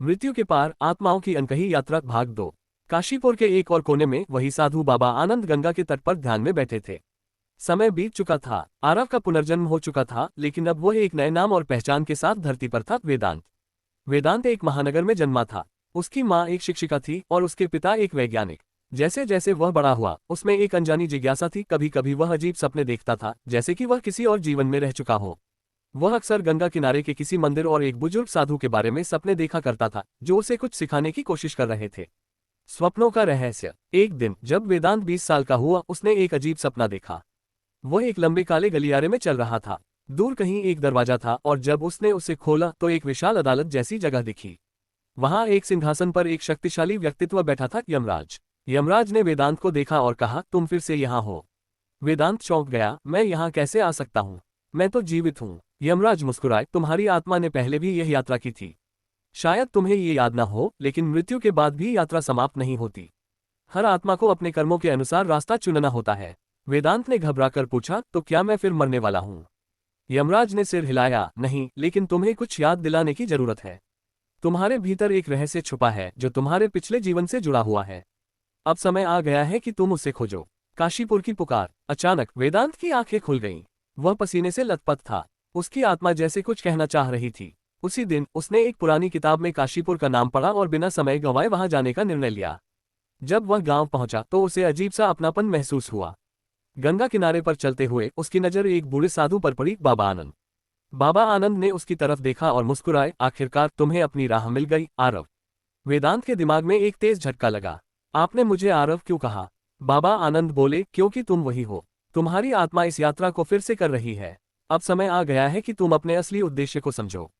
मृत्यु के पार आत्माओं की अनकही यात्रा भाग 2। काशीपुर के एक और कोने में वही साधु बाबा आनंद गंगा के तट पर ध्यान में बैठे थे। समय बीत चुका था, आरव का पुनर्जन्म हो चुका था, लेकिन अब वह एक नए नाम और पहचान के साथ धरती पर था। वेदांत। वेदांत एक महानगर में जन्मा था। उसकी माँ एक शिक्षिका थी और उसके पिता एक वैज्ञानिक। जैसे जैसे वह बड़ा हुआ, उसमें एक अनजानी जिज्ञासा थी। कभी कभी वह अजीब सपने देखता था, जैसे कि वह किसी और जीवन में रह चुका हो। वह अक्सर गंगा किनारे के किसी मंदिर और एक बुजुर्ग साधु के बारे में सपने देखा करता था, जो उसे कुछ सिखाने की कोशिश कर रहे थे। स्वप्नों का रहस्य। एक दिन जब वेदांत 20 साल का हुआ, उसने एक अजीब सपना देखा। वह एक लंबे काले गलियारे में चल रहा था। दूर कहीं एक दरवाजा था और जब उसने उसे खोला तो एक विशाल अदालत जैसी जगह दिखी। वहां एक सिंहासन पर एक शक्तिशाली व्यक्तित्व बैठा था, यमराज। यमराज ने वेदांत को देखा और कहा, तुम फिर से यहाँ हो। वेदांत चौंक गया, मैं यहाँ कैसे आ सकता हूँ? मैं तो जीवित हूँ। यमराज मुस्कुराए, तुम्हारी आत्मा ने पहले भी यह यात्रा की थी। शायद तुम्हें ये याद न हो, लेकिन मृत्यु के बाद भी यात्रा समाप्त नहीं होती। हर आत्मा को अपने कर्मों के अनुसार रास्ता चुनना होता है। वेदांत ने घबराकर पूछा, तो क्या मैं फिर मरने वाला हूँ? यमराज ने सिर हिलाया, नहीं, लेकिन तुम्हें कुछ याद दिलाने की जरूरत है। तुम्हारे भीतर एक रहस्य छुपा है जो तुम्हारे पिछले जीवन से जुड़ा हुआ है। अब समय आ गया है कि तुम उसे खोजो। काशीपुर की पुकार। अचानक वेदांत की आंखें खुल गईं। वह पसीने से लथपथ था। उसकी आत्मा जैसे कुछ कहना चाह रही थी। उसी दिन उसने एक पुरानी किताब में काशीपुर का नाम पढ़ा और बिना समय गंवाए वहां जाने का निर्णय लिया। जब वह गांव पहुंचा तो उसे अजीब सा अपनापन महसूस हुआ। गंगा किनारे पर चलते हुए उसकी नजर एक बूढ़े साधु पर पड़ी, बाबा आनंद। बाबा आनंद ने उसकी तरफ देखा और मुस्कुराए, आखिरकार तुम्हें अपनी राह मिल गई, आरव। वेदांत के दिमाग में एक तेज झटका लगा। आपने मुझे आरव क्यों कहा? बाबा आनंद बोले, क्योंकि तुम वही हो। तुम्हारी आत्मा इस यात्रा को फिर से कर रही है। अब समय आ गया है कि तुम अपने असली उद्देश्य को समझो।